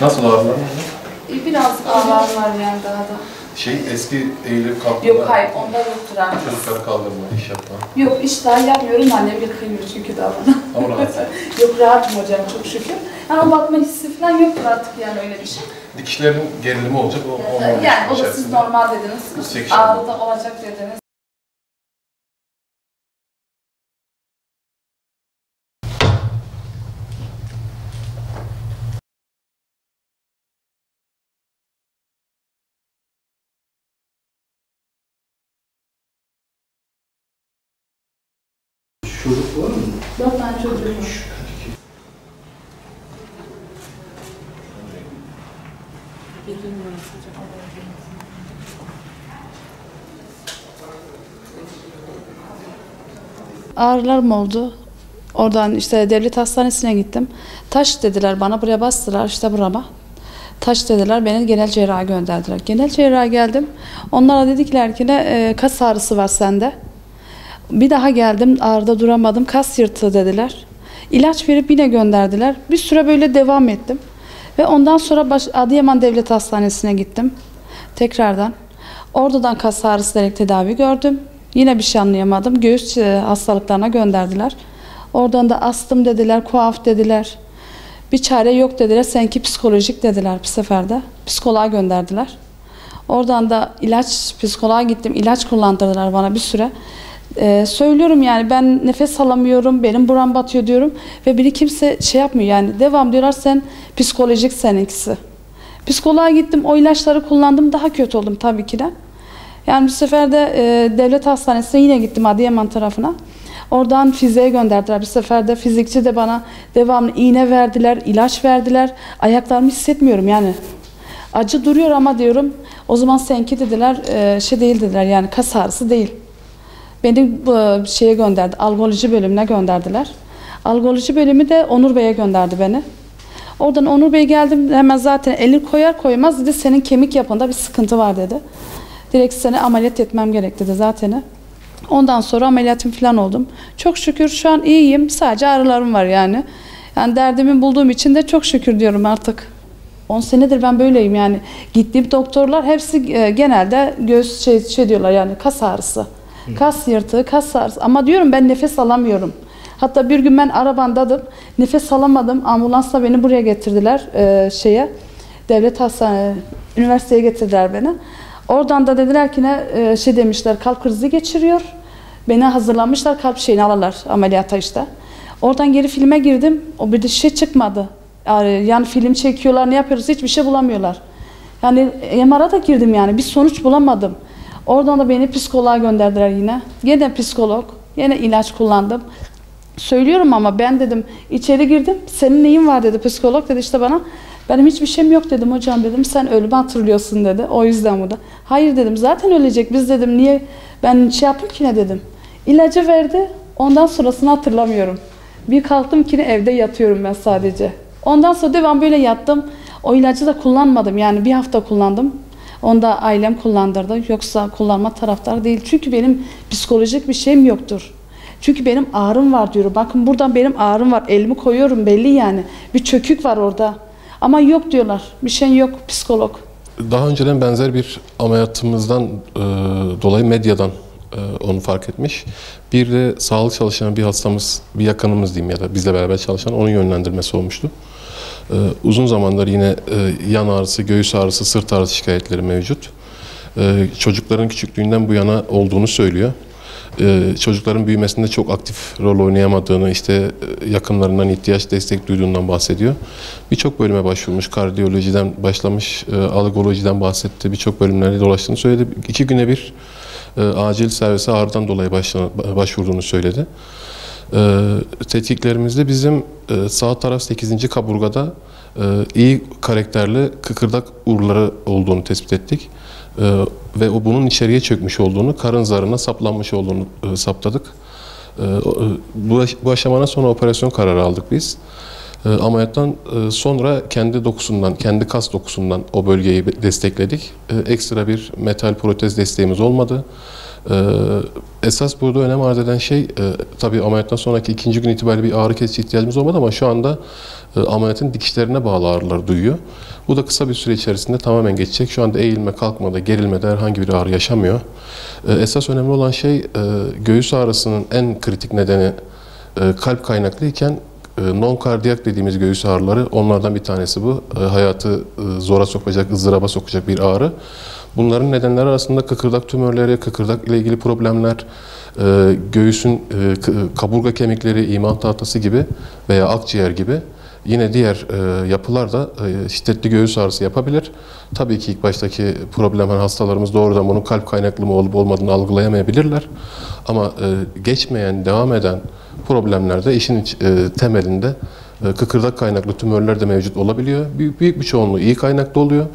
Nasıl ağrılar? Biraz ağrılar var yani daha da. Eski eğilip kalkma. Yok hayır, onda yoktur abi. Çocukları kaldırma, iş yapma. Yok, iş daha yapmıyorum, annem yıkayıyor çünkü daha bana. Ama rahat. Yok, rahatım hocam çok şükür. Yani o bakma hissi falan yoktur artık yani öyle bir şey. Dikişlerin gerilimi olacak. Yani o da siz normal dediniz. Ağrı da olacak dediniz. Çocuk var mı? 4 tane çocuğum var. Ağrılarım oldu. Oradan işte devlet hastanesine gittim. Taş dediler bana, buraya bastılar işte burama. Taş dediler, beni genel cerraha gönderdiler. Genel cerraha geldim. Onlara dedikler ki ne kas ağrısı var sende. Bir daha geldim, ağrıda duramadım, kas yırtığı dediler. İlaç verip yine gönderdiler. Bir süre böyle devam ettim. Ve ondan sonra Adıyaman Devlet Hastanesi'ne gittim. Tekrardan. Oradan kas ağrısı direkt tedavi gördüm. Yine bir şey anlayamadım. Göğüs hastalıklarına gönderdiler. Oradan da astım dediler, kuaf dediler. Bir çare yok dediler. Seninki psikolojik dediler bir seferde. Psikoloğa gönderdiler. Oradan da psikoloğa gittim. İlaç kullandırdılar bana bir süre. Söylüyorum yani ben nefes alamıyorum, benim buram batıyor diyorum. Ve biri kimse şey yapmıyor yani. Devam diyorlar, sen psikolojik seninkisi. Psikoloğa gittim, o ilaçları kullandım. Daha kötü oldum tabii ki de. Yani bir sefer de devlet hastanesine yine gittim Adıyaman tarafına. Oradan fiziğe gönderdiler. Bir sefer de fizikçi de bana devamlı iğne verdiler, ilaç verdiler. Ayaklarımı hissetmiyorum yani. Acı duruyor ama diyorum. O zaman seninki dediler, şey değil dediler yani kas ağrısı değil. Beni şeye gönderdi, algoloji bölümüne gönderdiler. Algoloji bölümü de Onur Bey'e gönderdi beni. Oradan Onur Bey geldim, hemen zaten elini koyar koymaz dedi, senin kemik yapında bir sıkıntı var dedi. Direkt seni ameliyat etmem gerek dedi zaten. Ondan sonra ameliyatım falan oldum. Çok şükür şu an iyiyim, sadece ağrılarım var yani. Yani derdimi bulduğum için de çok şükür diyorum artık. 10 senedir ben böyleyim yani. Gittiğim doktorlar hepsi genelde göğüs şey diyorlar yani kas ağrısı. Kas yırtığı, kas ağrısı. Ama diyorum ben nefes alamıyorum. Hatta bir gün ben arabandaydım. Nefes alamadım. Ambulansla beni buraya getirdiler. Devlet hastanesi, üniversiteye getirdiler beni. Oradan da dediler ki ne şey demişler, kalp krizi geçiriyor. Beni hazırlamışlar, kalp şeyini alırlar ameliyata işte. Oradan geri filme girdim. O bir de şey çıkmadı. Yani film çekiyorlar, ne yapıyoruz hiçbir şey bulamıyorlar. Yani MR'a da girdim yani bir sonuç bulamadım. Oradan da beni psikoloğa gönderdiler yine. Yine psikolog, yine ilaç kullandım. Söylüyorum ama ben dedim içeri girdim. Senin neyin var dedi psikolog dedi işte bana. Benim hiçbir şeyim yok dedim hocam dedim. Sen ölümü hatırlıyorsun dedi. O yüzden bu da. Hayır dedim zaten ölecek. Biz dedim niye ben şey yapayım ki ne dedim. İlacı verdi. Ondan sonrasını hatırlamıyorum. Bir kalktım ki evde yatıyorum ben sadece. Ondan sonra devam böyle yattım. O ilacı da kullanmadım. Yani bir hafta kullandım. Onu da ailem kullandırdı. Yoksa kullanma taraftarı değil. Çünkü benim psikolojik bir şeyim yoktur. Çünkü benim ağrım var diyorum. Bakın buradan benim ağrım var. Elimi koyuyorum belli yani. Bir çökük var orada. Ama yok diyorlar. Bir şey yok psikolog. Daha önceden benzer bir ameliyatımızdan dolayı medyadan onu fark etmiş. Bir de sağlık çalışan bir hastamız, bir yakınımız diyeyim ya da bizle beraber çalışan onun yönlendirmesi olmuştu. Uzun zamandır yine yan ağrısı, göğüs ağrısı, sırt ağrısı şikayetleri mevcut. Çocukların küçüklüğünden bu yana olduğunu söylüyor. Çocukların büyümesinde çok aktif rol oynayamadığını, işte yakınlarından ihtiyaç, destek duyduğundan bahsediyor. Birçok bölüme başvurmuş, kardiyolojiden başlamış, alergolojiden bahsetti, birçok bölümlerde dolaştığını söyledi. 2 güne bir acil servise ağrıdan dolayı başvurduğunu söyledi. Tetkiklerimizde bizim sağ taraf 8. kaburgada iyi karakterli kıkırdak uğurları olduğunu tespit ettik. Ve bunun içeriye çökmüş olduğunu, karın zarına saplanmış olduğunu saptadık. Bu aşamadan sonra operasyon kararı aldık biz. Ameliyattan sonra kendi dokusundan, kendi kas dokusundan o bölgeyi destekledik. Ekstra bir metal protez desteğimiz olmadı. Esas burada önem arz eden şey, tabii ameliyattan sonraki 2. gün itibariyle bir ağrı kesici ihtiyacımız olmadı ama şu anda ameliyatın dikişlerine bağlı ağrılar duyuyor. Bu da kısa bir süre içerisinde tamamen geçecek. Şu anda eğilme, kalkmada, gerilmede herhangi bir ağrı yaşamıyor. Esas önemli olan şey göğüs ağrısının en kritik nedeni kalp kaynaklıyken non-kardiyak dediğimiz göğüs ağrıları onlardan bir tanesi bu. Hayatı zora sokacak, ızdıraba sokacak bir ağrı. Bunların nedenleri arasında kıkırdak tümörleri, kıkırdak ile ilgili problemler, göğüsün kaburga kemikleri, iman tahtası gibi veya akciğer gibi yine diğer yapılar da şiddetli göğüs ağrısı yapabilir. Tabii ki ilk baştaki problem hastalarımız doğrudan bunun kalp kaynaklı mı olup olmadığını algılayamayabilirler. Ama geçmeyen, devam eden problemlerde işin temelinde kıkırdak kaynaklı tümörler de mevcut olabiliyor. Büyük bir çoğunluğu iyi kaynaklı oluyor.